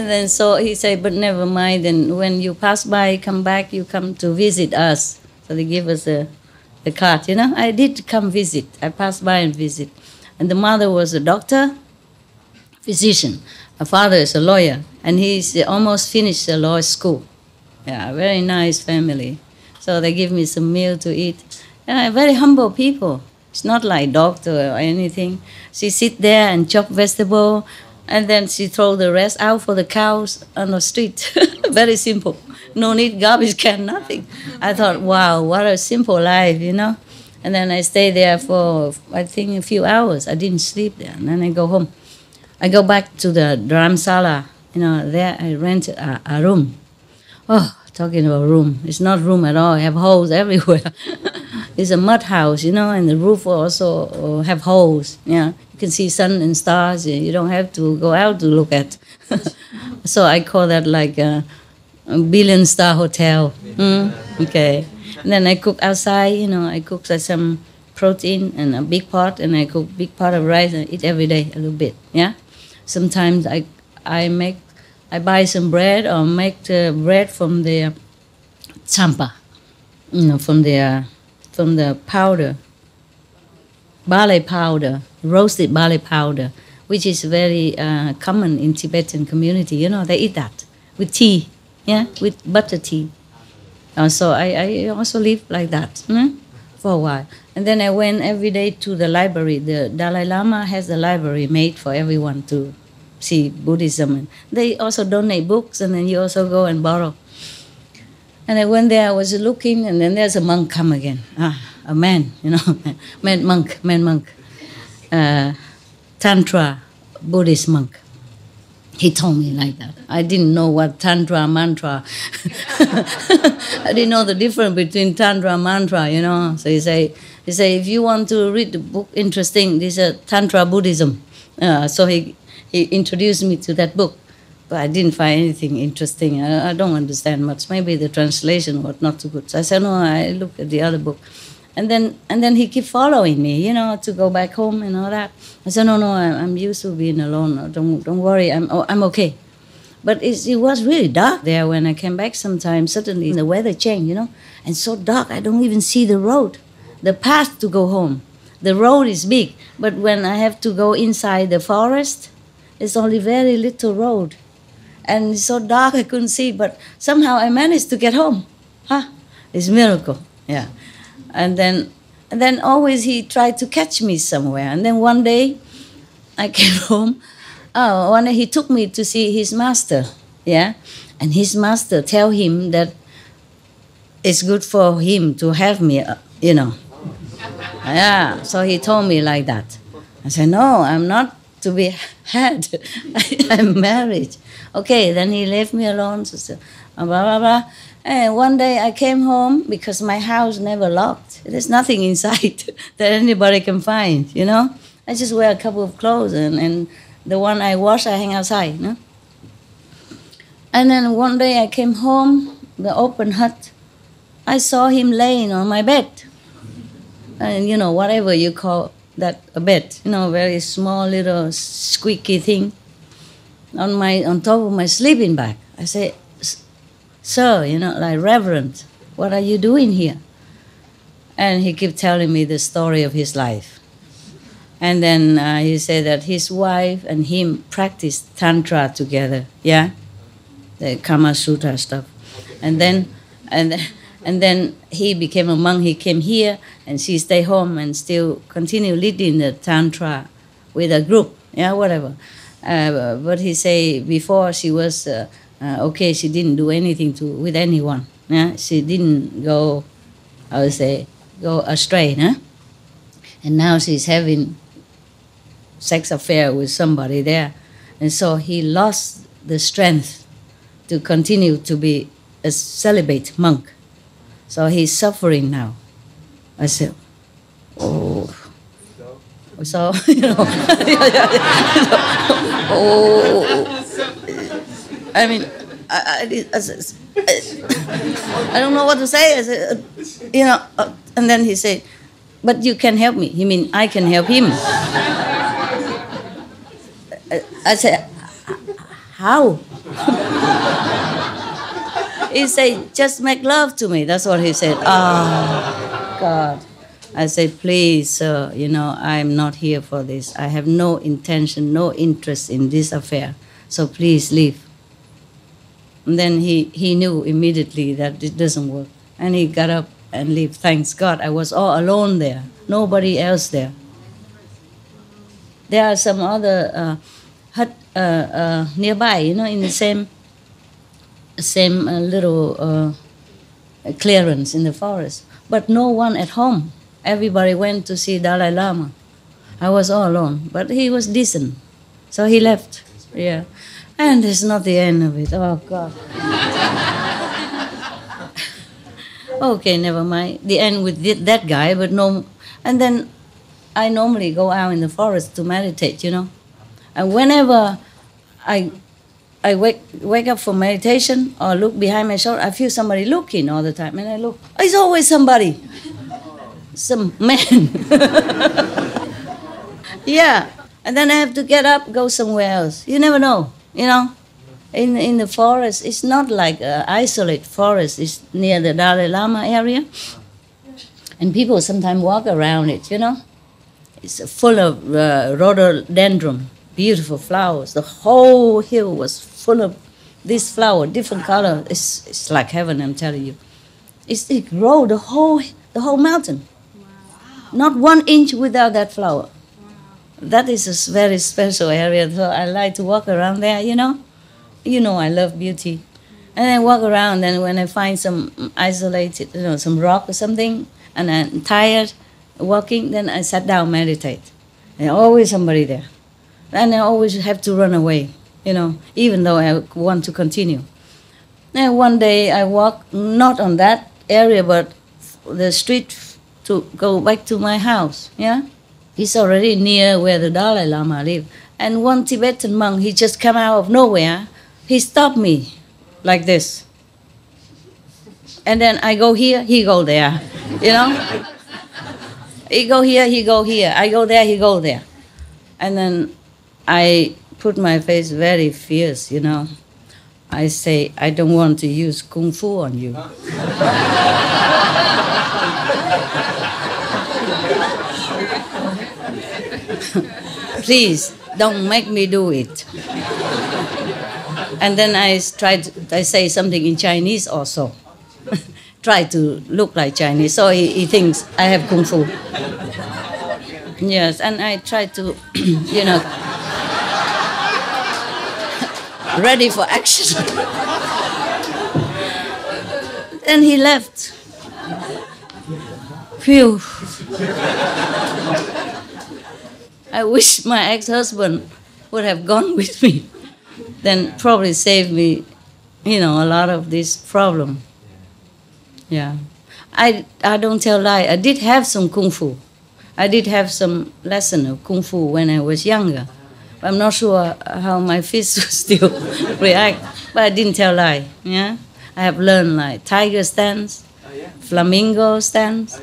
And then so he said, but never mind. And when you pass by, come back, you come to visit us. So they give us the card. I did come visit. I passed by and visit. And the mother was a doctor, physician. My father is a lawyer, and he's almost finished the law school. Yeah, very nice family. So they give me some meal to eat. Yeah, very humble people. It's not like doctor or anything. She sit there and chop vegetable, and then she throw the rest out for the cows on the street. Very simple. No need garbage can, nothing. I thought, wow, what a simple life, And then I stay there for, I think, a few hours. I didn't sleep there. And then I go home. I go back to the Dharamsala. There I rent a room. Oh, talking about room. It's not room at all. I have holes everywhere. It's a mud house, and the roof also have holes. Yeah, you can see sun and stars. You don't have to go out to look at. So I call that like a billion-star hotel. Okay. And then I cook outside, I cook some protein and a big pot, and I cook big pot of rice and eat every day a little bit. Yeah. Sometimes I buy some bread or make the bread from the champa, from the powder, barley powder, roasted barley powder, which is very common in Tibetan community. They eat that with tea, with butter tea. So I also live like that for a while. And then I went every day to the library. The Dalai Lama has a library made for everyone to see Buddhism. And they also donate books, and then you also go and borrow. And I went there, I was looking, and then there's a monk come again. A man, man monk. Tantra Buddhist monk. He told me like that. I didn't know what Tantra mantra. I didn't know the difference between Tantra and mantra, So he say, if you want to read the book interesting, this is Tantra Buddhism. So he introduced me to that book. But I didn't find anything interesting. I don't understand much. Maybe the translation was not too good. So I said, no, I look at the other book. And then he kept following me, to go back home and all that. I said, no, I'm used to being alone. Don't worry, I'm okay. But it was really dark there when I came back sometimes. Suddenly the weather changed, and so dark I don't even see the road, the path to go home. The road is big, but when I have to go inside the forest, it's only very little road. And it's so dark I couldn't see, but somehow I managed to get home. It's a miracle, yeah. And then always he tried to catch me somewhere. And then one day I came home. One day he took me to see his master, yeah. And his master tell him that it's good for him to have me, Yeah, so he told me like that. I said, no, I'm not to be had. I'm married. Okay, then he left me alone. So, blah, blah, blah. And one day I came home because my house never locked. There's nothing inside that anybody can find, I just wear a couple of clothes and the one I wash, I hang outside, And then one day I came home, the open hut. I saw him laying on my bed. And, whatever you call that, a bed, very small little squeaky thing on top of my sleeping bag. I say, sir, like reverend, what are you doing here? And he kept telling me the story of his life. And then he said that his wife and him practiced Tantra together, yeah? The Kama Sutra stuff. And then he became a monk, he came here, and she stayed home and still continue leading the Tantra with a group, yeah, whatever. But he say before she was, okay, she didn't do anything with anyone, yeah? She didn't go, I would say, go astray, huh? And now she's having sex affair with somebody there. And so he lost the strength to continue to be a celibate monk. So he's suffering now. I said, oh. So, oh. I mean, I don't know what to say. I said, and then he said, but you can help me. He mean, I can help him. I said, how? He said, just make love to me. That's what he said. Oh, God. I said, please, sir, I'm not here for this. I have no intention, no interest in this affair. So please leave. And then he knew immediately that it doesn't work. And he got up and left. Thanks God, I was all alone there. Nobody else there. There are some other hut nearby, in the same little clearance in the forest. But no one at home. Everybody went to see Dalai Lama. I was all alone, but he was decent. So he left. Yeah. And it's not the end of it. Oh, God. Okay, never mind. The end with that guy, but no. And then I normally go out in the forest to meditate, And whenever I wake up for meditation or look behind my shoulder, I feel somebody looking all the time. And I look, it's always somebody. Some man. Yeah. And then I have to get up, go somewhere else. You never know, In the forest, it's not like an isolated forest. It's near the Dalai Lama area. And people sometimes walk around it, It's full of rhododendron, beautiful flowers. The whole hill was full of this flower, different color. It's like heaven, I'm telling you. It grow the whole mountain. Not 1 inch without that flower. That is a very special area, so I like to walk around there, I love beauty. And I walk around, and when I find some isolated, some rock or something, and I'm tired walking, then I sat down, meditate. There's always somebody there. And I always have to run away, even though I want to continue. And one day I walk, not on that area, but the street to go back to my house, yeah? It's already near where the Dalai Lama live. And one Tibetan monk, he just come out of nowhere. He stopped me like this. And then I go here, he go there, He go here, he go here. I go there, he go there. And then I put my face very fierce, I say, I don't want to use Kung Fu on you. Please, don't make me do it. And then I say something in Chinese also. Try to look like Chinese, so he thinks I have Kung Fu. Yes, and I try to, ready for action. Then he left. Phew. I wish my ex-husband would have gone with me. Then probably saved me, a lot of this problem. Yeah. I don't tell lie. I did have some Kung Fu. I did have some lesson of Kung Fu when I was younger. I'm not sure how my fists will still react, but I didn't tell lie. Yeah, I have learned like tiger stance, flamingo stance,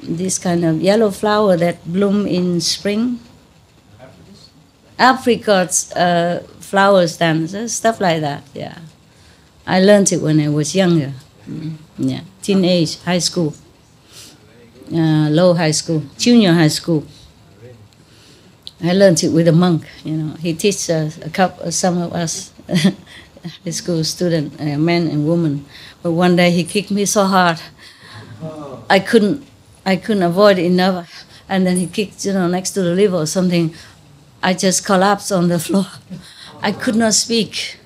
this kind of yellow flower that bloom in spring, apricots, flower stance, stuff like that. Yeah, I learned it when I was younger. Yeah, teenage, high school, low high school, junior high school. I learned it with a monk. He teaches some of us high school students, men and women. But one day he kicked me so hard, I couldn't avoid it enough. And then he kicked, next to the liver or something. I just collapsed on the floor. I could not speak.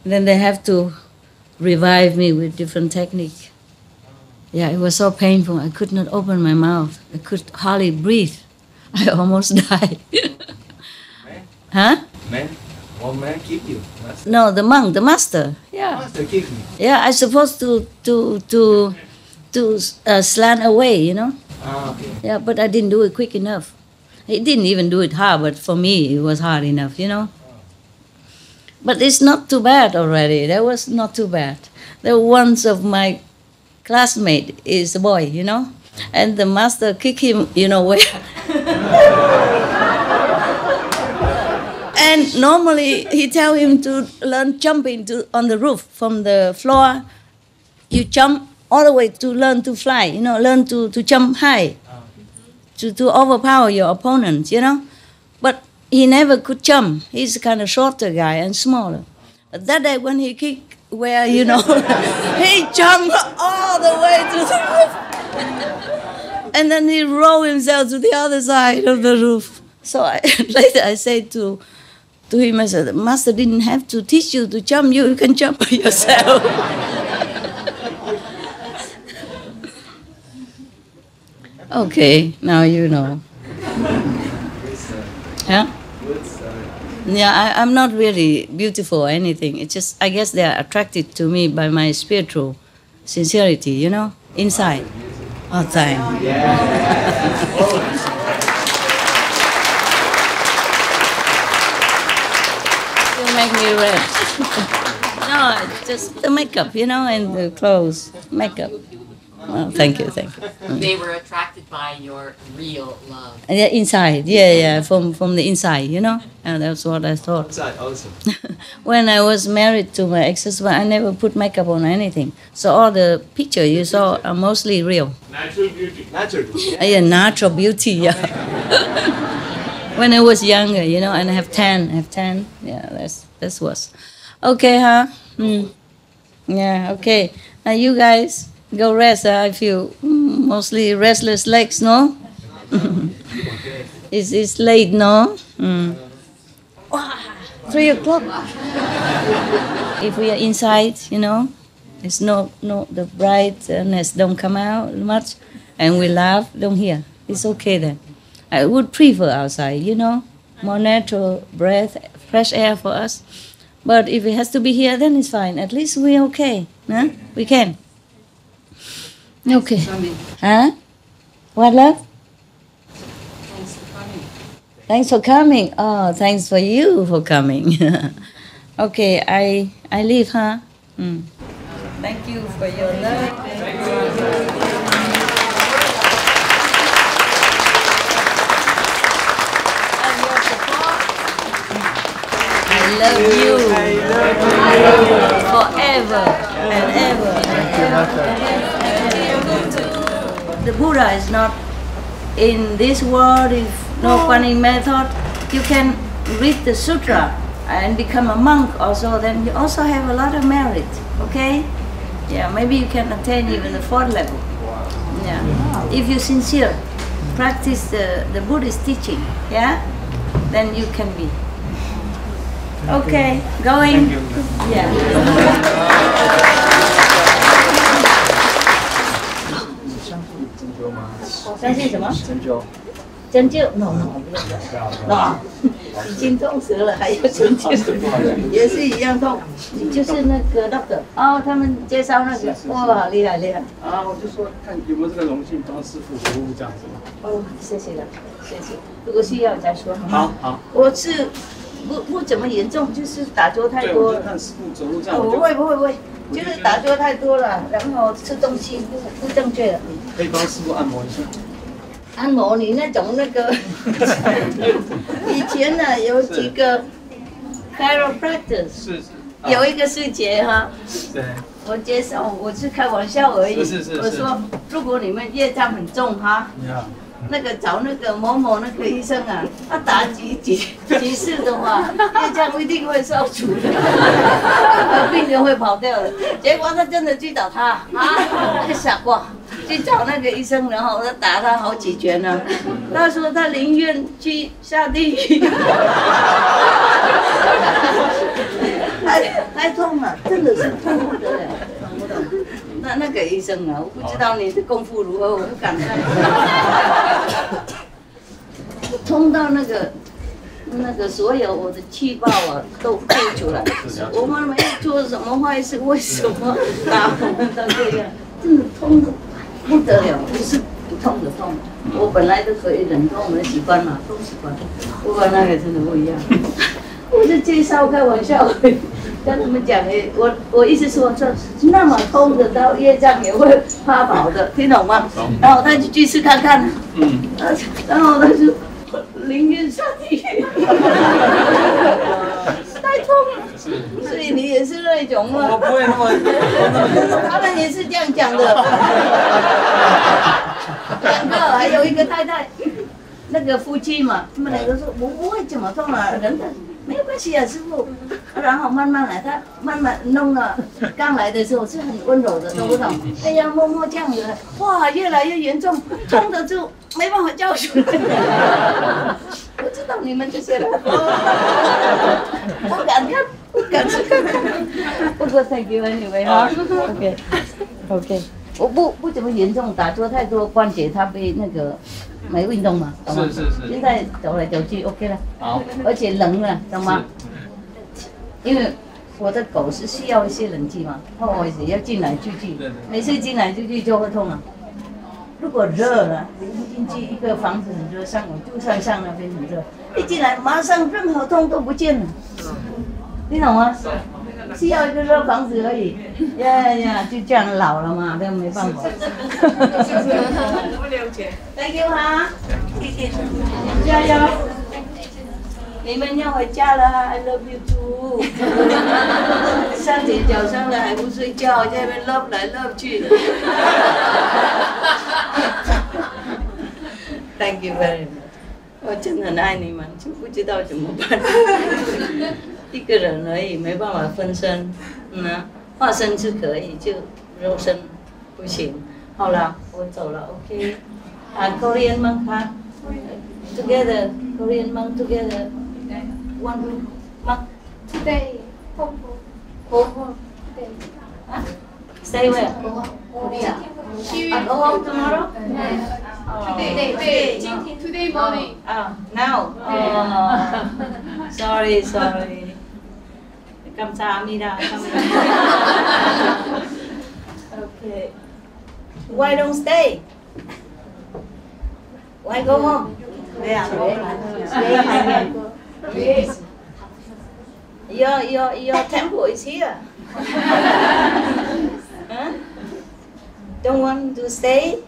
Then they have to revive me with different technique. Yeah, it was so painful. I could not open my mouth. I could hardly breathe. I almost died. Huh? Man? One man kicked you? Master? No, the monk, the master. Yeah. Master kicked me? Yeah, I supposed to slant away, Okay. Yeah, but I didn't do it quick enough. He didn't even do it hard, but for me it was hard enough, But it's not too bad already. That was not too bad. The ones of my classmate is a boy, and the master kicked him, where. And normally he tell him to learn jumping on the roof from the floor. You jump all the way to learn to fly, learn to jump high, to overpower your opponent, But he never could jump. He's kind of shorter guy and smaller. But that day when he kicked, where, he jumped all the way to the roof. And then he rolled himself to the other side of the roof. So later I said to him, I said, the master didn't have to teach you to jump. You can jump by yourself. Okay, now you know. Yeah? Yeah, I'm not really beautiful or anything. It's just, I guess they are attracted to me by my spiritual sincerity, inside. Oh, thanks. You make me red. No, just the makeup, and the clothes, makeup. Oh, thank you. They were attracted by your real love. Yeah, inside, from the inside, and that's what I thought. Outside also. When I was married to my ex-husband, I never put makeup on anything. So all the pictures you saw are mostly real. Natural beauty. Natural beauty. Yeah, natural beauty, yeah. When I was younger, and I have tan. Yeah, that's was. Okay, huh? Yeah, okay. Now you guys go rest. I feel mostly restless legs, no? It's late, no? 3 o'clock. If we are inside, it's no the brightness don't come out much, and we laugh, don't hear. It's okay then. I would prefer outside, more natural breath, fresh air for us. But if it has to be here, then it's fine. At least we're okay. Huh? We can. Okay. Huh? What, love? Thanks for coming. Oh, thanks for you for coming. Okay, I leave, huh? Thank you for your love. And your support. I love you. Forever and ever. The Buddha is not in this world. If no Kuan method, you can read the sutra and become a monk also. Then you also have a lot of merit. Okay? Yeah, maybe you can attain even the 4th level. Yeah, if you sincere practice the Buddhist teaching. Yeah, then you can be. Okay, going. Yeah. 相信什么？针灸 ？No， 已经痛死了，还要针灸，也是一样痛。就是那个 doctor， 哦，他们介绍那个，哇，好厉害。啊，我就说看有没有这个荣幸帮师父服务这样子。哦，谢谢了，谢谢。如果需要再说，好吗？好。我是不怎么严重，就是打坐太多了。对，我就看师父走路这样。不会，就是打坐太多了，然后吃东西不正确了。可以帮师父按摩一下。按摩你那种那个，以前呢有几个 chiropractors， 是，有一个师姐哈，对，我介绍我是开玩笑而已，是我说如果你们业障很重哈，那个找那个某某那个医生啊，他打几次的话，业障一定会消除的，病人会跑掉的。结果他真的去找他啊，那个傻瓜。去找那个医生，然后他打他好几拳呢。他说他宁愿去下地狱，太痛了，真的是痛不得了，痛不得。那个医生啊，我不知道你的功夫如何，我不敢看。痛到那个所有我的气泡啊都吐出来。我们没有做什么坏事，为什么打我们到这样？真的痛的。不得了，不是不痛的痛，我本来都可以忍痛，我们习惯嘛，都习惯。不过那个真的不一样，我就介绍开玩笑，跟他们讲我意思说那么痛的刀业障也会怕跑的，听懂吗？然后他就去试看看，然后他就宁愿下地狱。太痛了，所以你也是那种吗？我不会那么。他们也是这样讲的。2个，还有一个太太，那个夫妻嘛，他们2个说我不会怎么痛啊，人的没有关系啊，师傅。然后慢慢来，他慢慢弄了。刚来的时候是很温柔的，懂不懂？哎呀，摸摸这样子，哇，越来越严重，痛的就没办法叫出来。我知道你们这些人，不敢看，不敢去看。不过 thank you anyway 哈 ，OK，我不怎么严重，打坐太多关节，它被那个没运动嘛，懂吗？是。现在走来走去 OK 了，好。而且冷了，懂吗？因为我的狗是需要一些冷气嘛，或者要进来出去，每次进来出去就会痛了。如果热了，进去一个房子很热，上我就算上那边很热，一进来马上任何痛都不见了，你懂吗？需要一个热房子而已。呀，就这样老了嘛，这样没办法。不了解。Thank you 哈，加油！你们要回家了 ，I love you too。3点早上了还不睡觉，在那边 love 来 love 去的。Thank you very much。我真的很爱你们，就不知道怎么办。一个人而已，没办法分身。化身是可以，就肉身不行。好了，我走了 ，OK。Korean monk 哈 ，together Korean monk together。One room, monk. Stay, home. Stay where? Korea. Go home tomorrow? Today morning. Now? Sorry. 감사합니다. Okay. Why don't stay? Why go home? Your temple is here. Huh? Don't want to stay?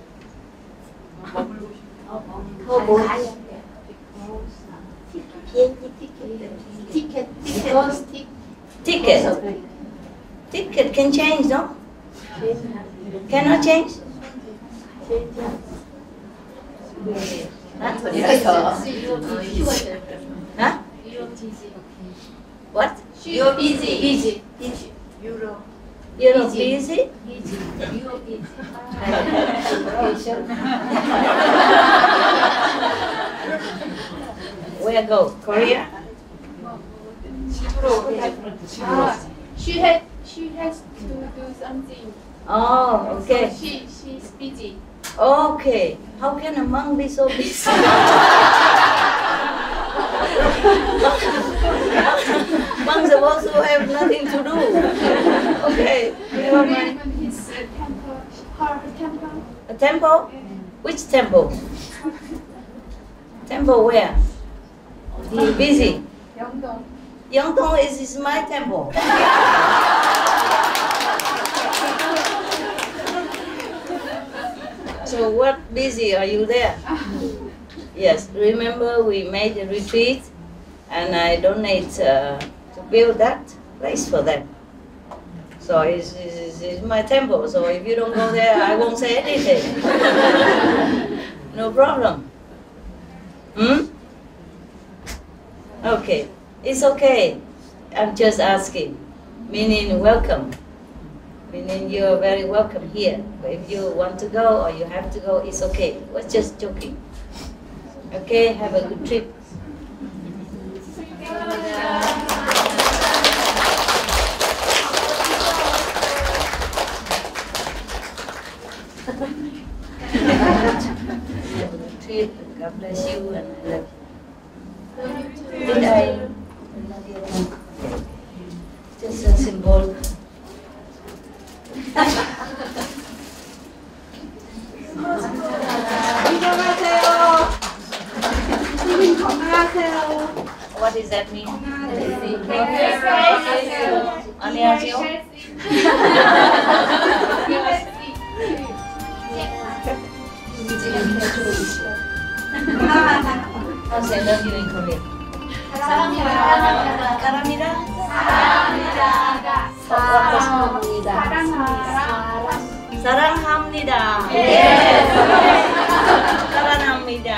Ticket can change, no? Cannot change? Huh? What? You're busy. Euro busy? Where go? Korea? She has to do something. Oh, okay. So she's busy. Okay. How can a monk be so busy? Monks supposed to have nothing to do. Okay. Never mind. His temple, her temple. A temple? Which temple? Temple where? He's busy. Yeongdong. Yeongdong is my temple. So what busy are you there? Yes, remember we made a retreat and I donate to build that place for them. So it's my temple, so if you don't go there, I won't say anything. No problem. Okay, it's okay. I'm just asking, meaning welcome. Meaning you're very welcome here. But if you want to go or you have to go, it's okay. We're just joking. Okay, have a good trip. Trip. God bless you and I love you. Did I? Just a symbol. What does that mean? 안녕하세요. I'll say love you in Korean. 사랑합니다. 사랑합니다. 사랑합니다. 사랑합니다. 사랑합니다.